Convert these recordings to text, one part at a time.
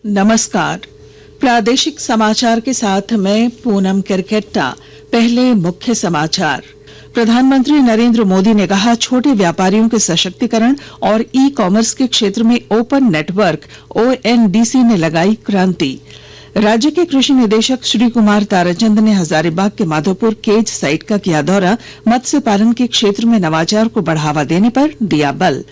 नमस्कार। प्रादेशिक समाचार के साथ मैं पूनम किरकेट्टा। पहले मुख्य समाचार। प्रधानमंत्री नरेंद्र मोदी ने कहा, छोटे व्यापारियों के सशक्तिकरण और ई कॉमर्स के क्षेत्र में ओपन नेटवर्क ओएनडीसी ने लगाई क्रांति। राज्य के कृषि निदेशक श्री कुमार ताराचंद ने हजारीबाग के माधोपुर केज साइट का किया दौरा। मत्स्य पालन के क्षेत्र में नवाचार को बढ़ावा देने पर दिया बल।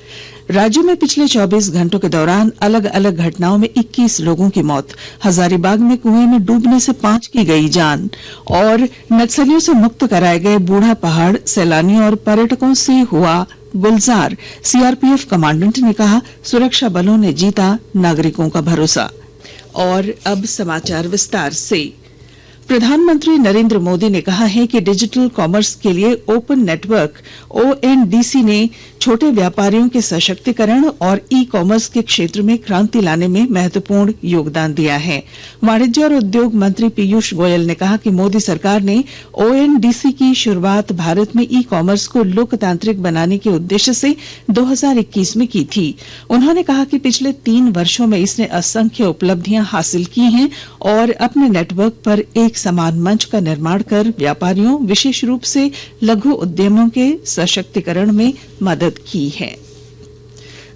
राज्य में पिछले 24 घंटों के दौरान अलग अलग घटनाओं में 21 लोगों की मौत। हजारीबाग में कुएं में डूबने से 5 की गई जान। और नक्सलियों से मुक्त कराए गए बूढ़ा पहाड़ सैलानियों और पर्यटकों से हुआ गुलजार। सीआरपीएफ कमांडेंट ने कहा, सुरक्षा बलों ने जीता नागरिकों का भरोसा। और अब समाचार विस्तार से। प्रधानमंत्री नरेंद्र मोदी ने कहा है कि डिजिटल कॉमर्स के लिए ओपन नेटवर्क ओएनडीसी ने छोटे व्यापारियों के सशक्तिकरण और ई कॉमर्स के क्षेत्र में क्रांति लाने में महत्वपूर्ण योगदान दिया है। वाणिज्य और उद्योग मंत्री पीयूष गोयल ने कहा कि मोदी सरकार ने ओएनडीसी की शुरुआत भारत में ई कॉमर्स को लोकतांत्रिक बनाने के उद्देश्य से 2021 में की थी। उन्होंने कहा कि पिछले 3 वर्षों में इसने असंख्य उपलब्धियां हासिल की हैं और अपने नेटवर्क पर एक समान मंच का निर्माण कर व्यापारियों, विशेष रूप से लघु उद्यमों के सशक्तिकरण में मदद की है।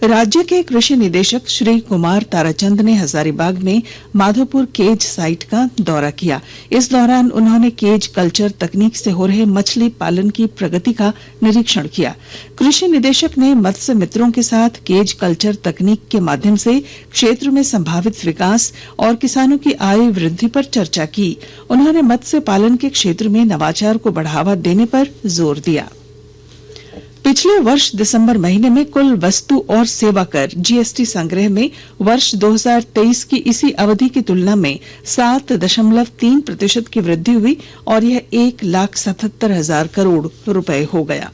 राज्य के कृषि निदेशक श्री कुमार ताराचंद ने हजारीबाग में माधोपुर केज साइट का दौरा किया। इस दौरान उन्होंने केज कल्चर तकनीक से हो रहे मछली पालन की प्रगति का निरीक्षण किया। कृषि निदेशक ने मत्स्य मित्रों के साथ केज कल्चर तकनीक के माध्यम से क्षेत्र में संभावित विकास और किसानों की आय वृद्धि पर चर्चा की। उन्होंने मत्स्य पालन के क्षेत्र में नवाचार को बढ़ावा देने पर जोर दिया। पिछले वर्ष दिसंबर महीने में कुल वस्तु और सेवा कर जीएसटी संग्रह में वर्ष 2023 की इसी अवधि की तुलना में 7.3% की वृद्धि हुई और यह 1,77,000 करोड़ रुपए हो गया।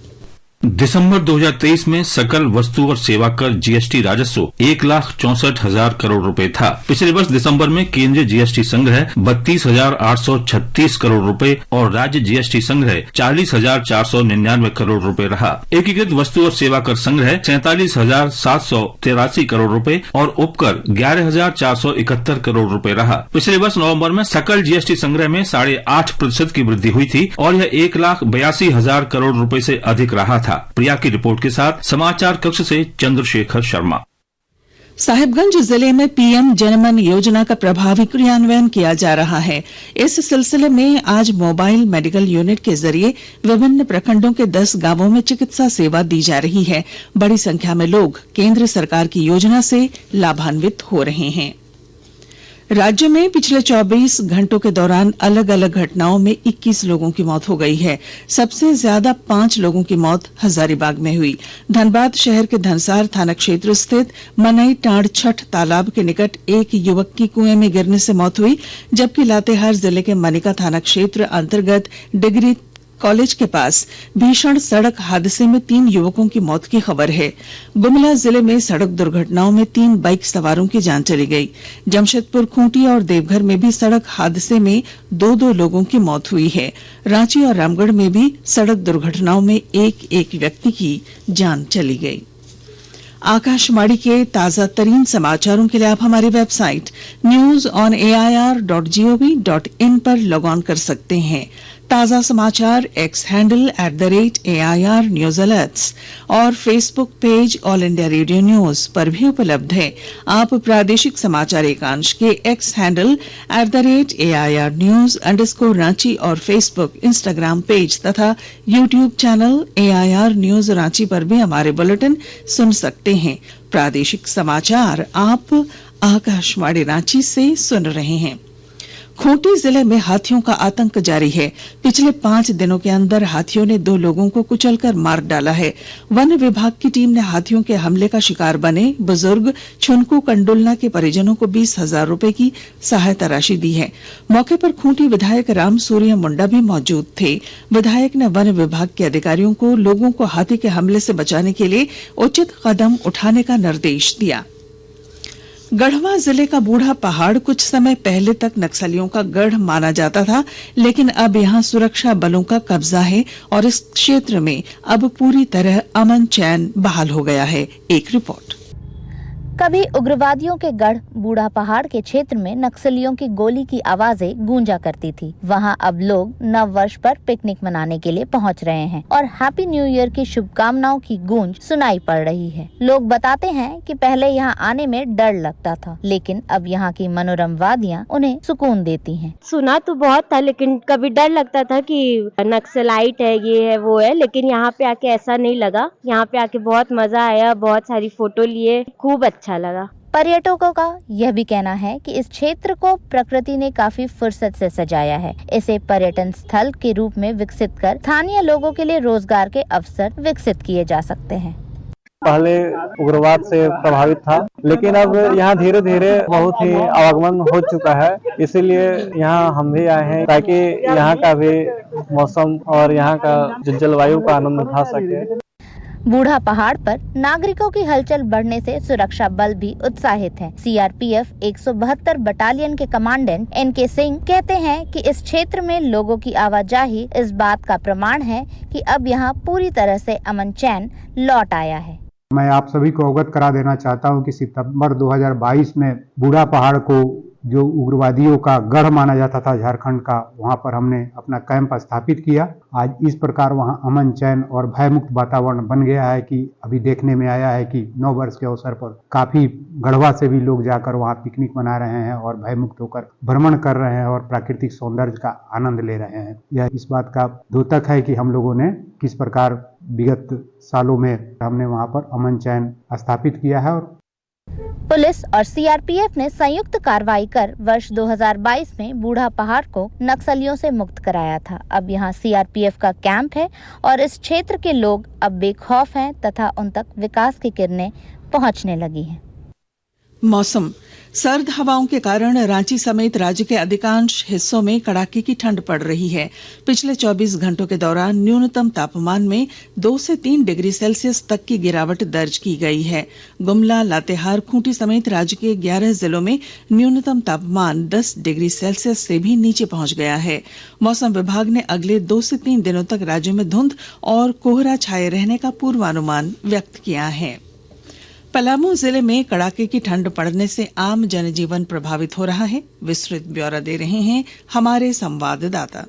दिसंबर 2023 में सकल वस्तु और सेवा कर जीएसटी राजस्व 1,64,000 करोड़ रुपए था। पिछले वर्ष दिसंबर में केंद्रीय जीएसटी संग्रह 32,836 करोड़ रुपए और राज्य जीएसटी संग्रह 40,499 करोड़ रुपए रहा। एकीकृत वस्तु और सेवा कर संग्रह 47,783 करोड़ रुपए और उपकर 11,471 करोड़ रुपए रहा। पिछले वर्ष नवम्बर में सकल जीएसटी संग्रह में 8.5% की वृद्धि हुई थी और यह 1,82,000 करोड़ रुपए से अधिक रहा था। प्रिया की रिपोर्ट के साथ समाचार कक्ष से चंद्रशेखर शर्मा। साहिबगंज जिले में पीएम जनमन योजना का प्रभावी क्रियान्वयन किया जा रहा है। इस सिलसिले में आज मोबाइल मेडिकल यूनिट के जरिए विभिन्न प्रखंडों के 10 गांवों में चिकित्सा सेवा दी जा रही है। बड़ी संख्या में लोग केंद्र सरकार की योजना से लाभान्वित हो रहे हैं। राज्य में पिछले 24 घंटों के दौरान अलग अलग घटनाओं में 21 लोगों की मौत हो गई है। सबसे ज्यादा 5 लोगों की मौत हजारीबाग में हुई। धनबाद शहर के धनसार थाना क्षेत्र स्थित मनई टांड छठ तालाब के निकट एक युवक की कुएं में गिरने से मौत हुई, जबकि लातेहार जिले के मनिका थाना क्षेत्र अंतर्गत डिग्री कॉलेज के पास भीषण सड़क हादसे में 3 युवकों की मौत की खबर है। गुमला जिले में सड़क दुर्घटनाओं में 3 बाइक सवारों की जान चली गई। जमशेदपुर, खूंटी और देवघर में भी सड़क हादसे में 2 लोगों की मौत हुई है। रांची और रामगढ़ में भी सड़क दुर्घटनाओं में एक व्यक्ति की जान चली गई। आकाशवाणी के ताजा तरीन समाचारों के लिए आप हमारी वेबसाइट newsonair.gov.in पर लॉग ऑन कर सकते हैं। ताजा समाचार X handle @AIR news alerts और Facebook page All India Radio news पर भी उपलब्ध है। आप प्रादेशिक समाचार एकांश के X handle @AIR news _ Ranchi और फेसबुक, इंस्टाग्राम पेज तथा YouTube channel AIR news Ranchi पर भी हमारे बुलेटिन सुन सकते हैं। प्रादेशिक समाचार आप आकाशवाणी रांची से सुन रहे हैं। खूंटी जिले में हाथियों का आतंक जारी है। पिछले 5 दिनों के अंदर हाथियों ने 2 लोगों को कुचलकर मार डाला है। वन विभाग की टीम ने हाथियों के हमले का शिकार बने बुजुर्ग छुनकू कंडुलना के परिजनों को 20,000 रुपए की सहायता राशि दी है। मौके पर खूंटी विधायक राम सूर्य मुंडा भी मौजूद थे। विधायक ने वन विभाग के अधिकारियों को लोगों को हाथी के हमले से बचाने के लिए उचित कदम उठाने का निर्देश दिया। गढ़वा जिले का बूढ़ा पहाड़ कुछ समय पहले तक नक्सलियों का गढ़ माना जाता था, लेकिन अब यहां सुरक्षा बलों का कब्जा है और इस क्षेत्र में अब पूरी तरह अमन चैन बहाल हो गया है। एक रिपोर्ट। कभी उग्रवादियों के गढ़ बूढ़ा पहाड़ के क्षेत्र में नक्सलियों की गोली की आवाजें गूंजा करती थी। वहां अब लोग नव वर्ष पर पिकनिक मनाने के लिए पहुंच रहे हैं और हैप्पी न्यू ईयर की शुभकामनाओं की गूंज सुनाई पड़ रही है। लोग बताते हैं कि पहले यहां आने में डर लगता था, लेकिन अब यहां की मनोरम वादियां उन्हें सुकून देती हैं। सुना तो बहुत था, लेकिन कभी डर लगता था कि नक्सलाइट है, ये है वो है, लेकिन यहाँ पे आके ऐसा नहीं लगा। यहाँ पे आके बहुत मजा आया, बहुत सारी फोटो लिए, खूब अच्छा लगा। पर्यटकों का यह भी कहना है कि इस क्षेत्र को प्रकृति ने काफी फुर्सत से सजाया है। इसे पर्यटन स्थल के रूप में विकसित कर स्थानीय लोगों के लिए रोजगार के अवसर विकसित किए जा सकते हैं। पहले उग्रवाद से प्रभावित था, लेकिन अब यहाँ धीरे धीरे बहुत ही आवागमन हो चुका है। इसीलिए यहाँ हम भी आए हैं ताकि यहाँ का भी मौसम और यहाँ का जलवायु का आनंद उठा सके। बूढ़ा पहाड़ पर नागरिकों की हलचल बढ़ने से सुरक्षा बल भी उत्साहित हैं। सीआरपीएफ 172 बटालियन के कमांडेंट एनके सिंह कहते हैं कि इस क्षेत्र में लोगों की आवाजाही इस बात का प्रमाण है कि अब यहाँ पूरी तरह से अमन चैन लौट आया है। मैं आप सभी को अवगत करा देना चाहता हूं कि सितंबर 2022 में बूढ़ा पहाड़ को जो उग्रवादियों का गढ़ माना जाता था झारखंड का, वहां पर हमने अपना कैंप स्थापित किया। आज इस प्रकार वहां अमन चैन और भयमुक्त वातावरण बन गया है कि अभी देखने में आया है कि नव वर्ष के अवसर पर काफी गढ़वा से भी लोग जाकर वहां पिकनिक मना रहे हैं और भयमुक्त होकर भ्रमण कर रहे हैं और प्राकृतिक सौंदर्य का आनंद ले रहे हैं। यह इस बात का द्योतक है कि हम लोगों ने किस प्रकार विगत सालों में हमने वहां पर अमन चैन स्थापित किया है। और पुलिस और सीआरपीएफ ने संयुक्त कार्रवाई कर वर्ष 2022 में बूढ़ा पहाड़ को नक्सलियों से मुक्त कराया था। अब यहाँ सीआरपीएफ का कैंप है और इस क्षेत्र के लोग अब बेखौफ हैं तथा उन तक विकास की किरणें पहुँचने लगी हैं। मौसम। सर्द हवाओं के कारण रांची समेत राज्य के अधिकांश हिस्सों में कड़ाके की ठंड पड़ रही है। पिछले 24 घंटों के दौरान न्यूनतम तापमान में 2 से 3 डिग्री सेल्सियस तक की गिरावट दर्ज की गई है। गुमला, लातेहार, खूंटी समेत राज्य के 11 जिलों में न्यूनतम तापमान 10 डिग्री सेल्सियस से भी नीचे पहुंच गया है। मौसम विभाग ने अगले 2 से 3 दिनों तक राज्य में धुंध और कोहरा छाये रहने का पूर्वानुमान व्यक्त किया है। पलामू जिले में कड़ाके की ठंड पड़ने से आम जनजीवन प्रभावित हो रहा है। विस्तृत ब्यौरा दे रहे हैं हमारे संवाददाता।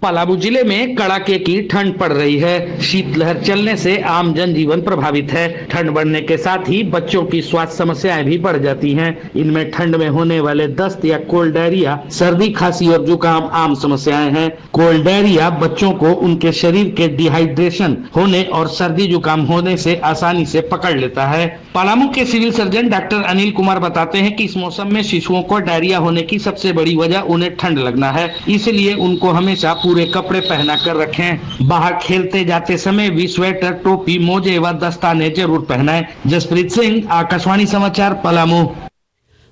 पलामू जिले में कड़ाके की ठंड पड़ रही है। शीतलहर चलने से आम जनजीवन प्रभावित है। ठंड बढ़ने के साथ ही बच्चों की स्वास्थ्य समस्याएं भी बढ़ जाती हैं। इनमें ठंड में होने वाले दस्त या कोल्ड डायरिया, सर्दी, खांसी और जुकाम आम समस्याएं हैं। कोल्ड डायरिया बच्चों को उनके शरीर के डिहाइड्रेशन होने और सर्दी जुकाम होने से आसानी से पकड़ लेता है। पलामू के civil surgeon doctor Anil Kumar बताते हैं कि इस मौसम में शिशुओं को डायरिया होने की सबसे बड़ी वजह उन्हें ठंड लगना है। इसलिए उनको हमेशा पूरे कपड़े पहना कर रखें। बाहर खेलते जाते समय भी स्वेटर, टोपी, मोजे व दस्ताने जरूर पहनाएं। जसप्रीत सिंह, आकाशवाणी समाचार, पलामू।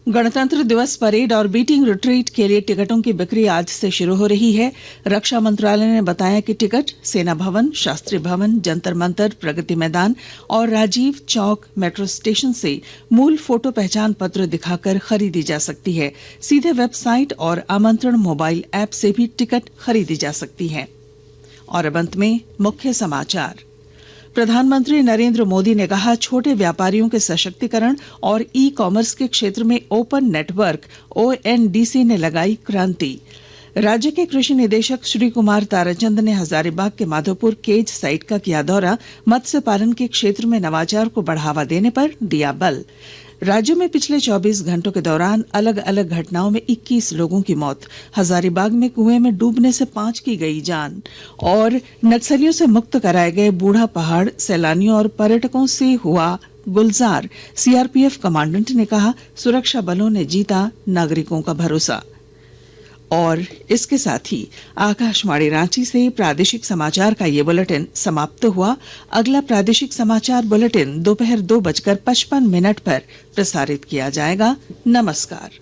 गणतंत्र दिवस परेड और बीटिंग रिट्रीट के लिए टिकटों की बिक्री आज से शुरू हो रही है। रक्षा मंत्रालय ने बताया कि टिकट सेना भवन, शास्त्री भवन, जंतर मंतर, प्रगति मैदान और राजीव चौक मेट्रो स्टेशन से मूल फोटो पहचान पत्र दिखाकर खरीदी जा सकती है। सीधे वेबसाइट और आमंत्रण मोबाइल ऐप से भी टिकट खरीदी जा सकती है। और अब अंत में मुख्य समाचार। प्रधानमंत्री नरेंद्र मोदी ने कहा, छोटे व्यापारियों के सशक्तिकरण और ई कॉमर्स के क्षेत्र में ओपन नेटवर्क ONDC ने लगाई क्रांति। राज्य के कृषि निदेशक श्री कुमार ताराचंद ने हजारीबाग के माधोपुर केज साइट का किया दौरा। मत्स्य पालन के क्षेत्र में नवाचार को बढ़ावा देने पर दिया बल। राज्य में पिछले 24 घंटों के दौरान अलग अलग घटनाओं में 21 लोगों की मौत। हजारीबाग में कुएं में डूबने से 5 की गई जान। और नक्सलियों से मुक्त कराए गए बूढ़ा पहाड़ सैलानियों और पर्यटकों से हुआ गुलजार। सीआरपीएफ कमांडेंट ने कहा, सुरक्षा बलों ने जीता नागरिकों का भरोसा। और इसके साथ ही आकाशवाणी रांची से प्रादेशिक समाचार का ये बुलेटिन समाप्त हुआ। अगला प्रादेशिक समाचार बुलेटिन दोपहर 2:55 पर प्रसारित किया जाएगा। नमस्कार।